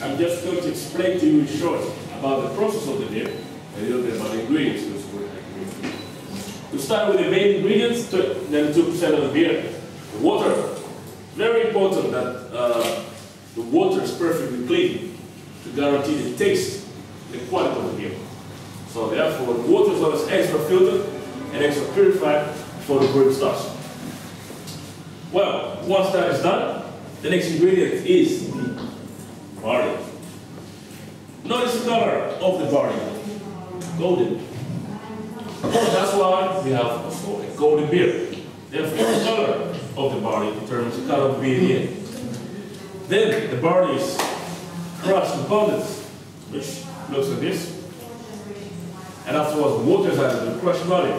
I'm just going to explain to you in short about the process of the beer, and a little bit about the ingredients. To start with the main ingredients, then 2% of the beer. Water. Very important that the water is perfectly clean to guarantee the taste, the quality of the beer. So therefore, the water is always extra filtered and extra purified before the brewing starts. Well, once that is done, the next ingredient is the barley. Notice the color of the barley. Golden. That's why we have also a golden beer. Therefore, the color of the barley determines the color of the beer in the end. Then the barley is crushed in abundance, which looks like this. And afterwards, the water is added to the crushed barley.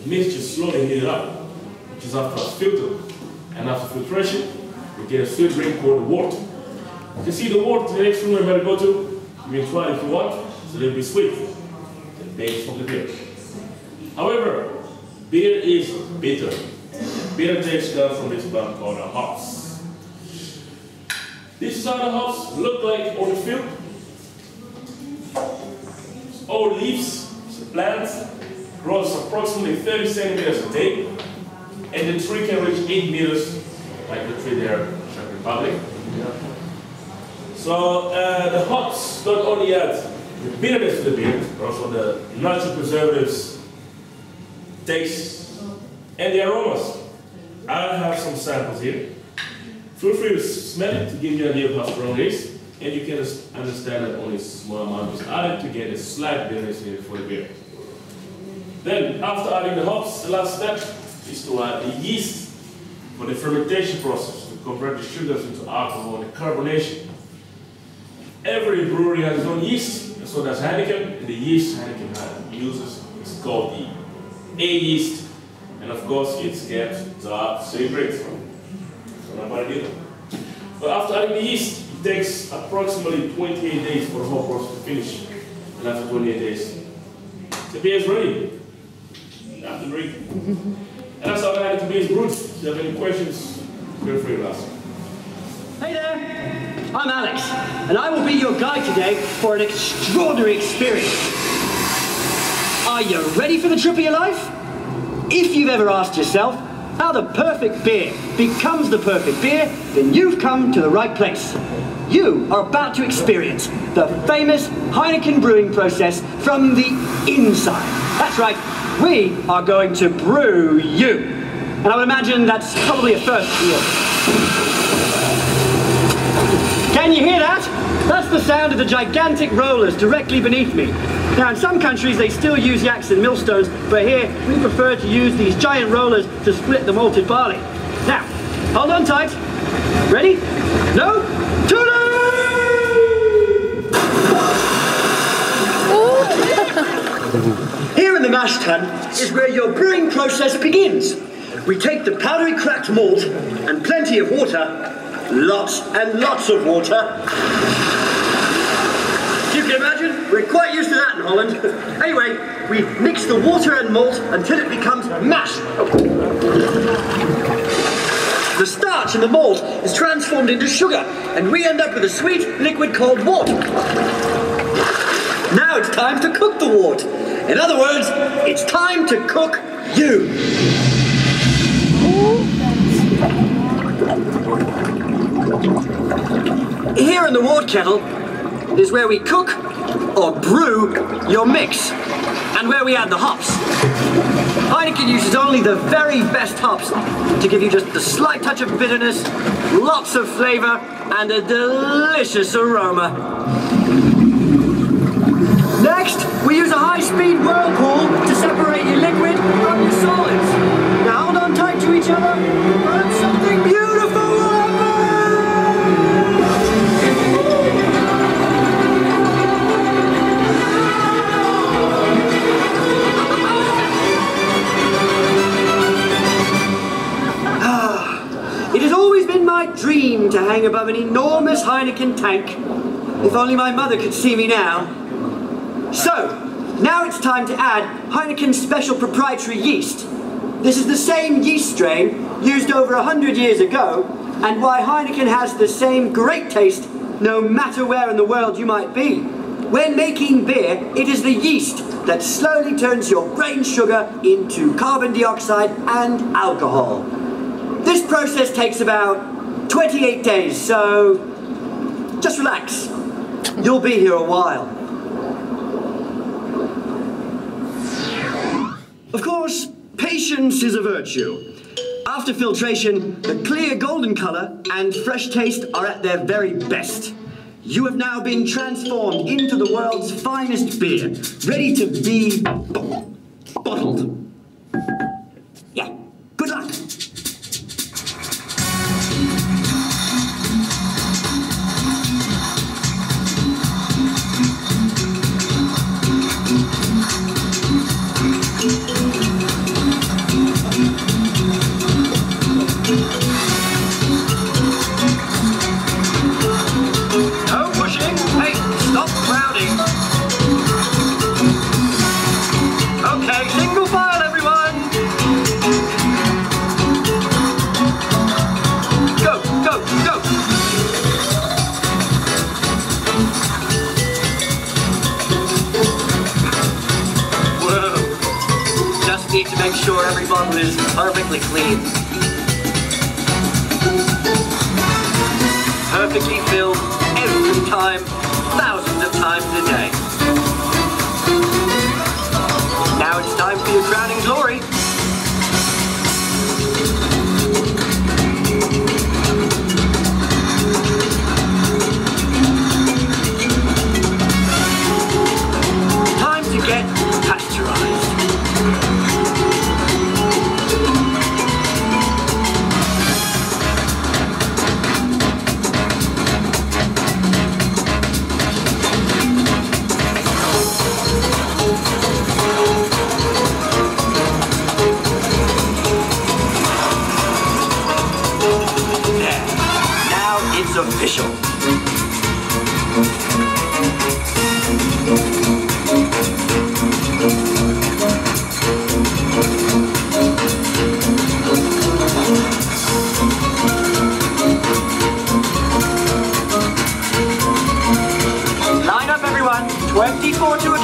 The mixture is slowly heated up, which is afterwards filtered. And after filtration, we get a sweet drink called wort. You can see the wort in the next room we're going to go to. You can try it if you want. It's a little bit sweet. The base from the beer. However, beer is bitter. Bitter taste comes from this plant called a hops. This is how the hops look like on the field. It's old leaves, it's a plant, grows approximately 30 centimeters a day, and the tree can reach 8 meters, like the tree there in the Czech Republic. So the hops not only add the bitterness to the beer, but also the natural preservatives, taste, and the aromas. I have some samples here. Feel free to smell it to give you an idea of how strong it is, and you can understand that only a small amount is added to get a slight bitterness in it for the beer. Then, after adding the hops, the last step is to add the yeast for the fermentation process to convert the sugars into alcohol and carbonation. Every brewery has its own yeast, and so does Heineken. And the yeast Heineken uses is called the A yeast, and of course it's kept dark secret. So nobody did it. But after adding the yeast, it takes approximately 28 days for the whole process to finish. And after 28 days, the beer is ready. You have to drink. And that's how the Heineken beer is brewed. If you have any questions, feel free to ask. Hey there, I'm Alex, and I will be your guide today for an extraordinary experience. Are you ready for the trip of your life? If you've ever asked yourself how the perfect beer becomes the perfect beer, then you've come to the right place. You are about to experience the famous Heineken brewing process from the inside. That's right, we are going to brew you. And I would imagine that's probably a first for you. Can you hear that? That's the sound of the gigantic rollers directly beneath me. Now in some countries they still use yaks and millstones, but here we prefer to use these giant rollers to split the malted barley. Now, hold on tight. Ready? No? Here in the mash tun is where your brewing process begins. We take the powdery cracked malt and plenty of water, lots and lots of water. As you can imagine, we're quite used to that in Holland. Anyway, we mix the water and malt until it becomes mash. The starch in the malt is transformed into sugar, and we end up with a sweet liquid called wort. Now it's time to cook the wort. In other words, it's time to cook you. Here in the wort kettle is where we cook or brew your mix, and where we add the hops. Heineken uses only the very best hops to give you just a slight touch of bitterness, lots of flavour, and a delicious aroma. Next, we use a high-speed whirlpool to separate your liquid from your solids. Now hold on tight to each other, and something beautiful will happen! above an enormous Heineken tank. If only my mother could see me now. So, now it's time to add Heineken's special proprietary yeast. This is the same yeast strain used over 100 years ago, and why Heineken has the same great taste no matter where in the world you might be. When making beer, it is the yeast that slowly turns your brain sugar into carbon dioxide and alcohol. This process takes about 28 days, so just relax. You'll be here a while. Of course, patience is a virtue. After filtration, the clear golden colour and fresh taste are at their very best. You have now been transformed into the world's finest beer, ready to be bottled. Yeah, good luck. Need to make sure every bottle is perfectly clean. Perfectly filled every time, thousands of times a day. Now it's time for your crowning glory. Time to get pasteurized. Official. Line up, everyone. 24 to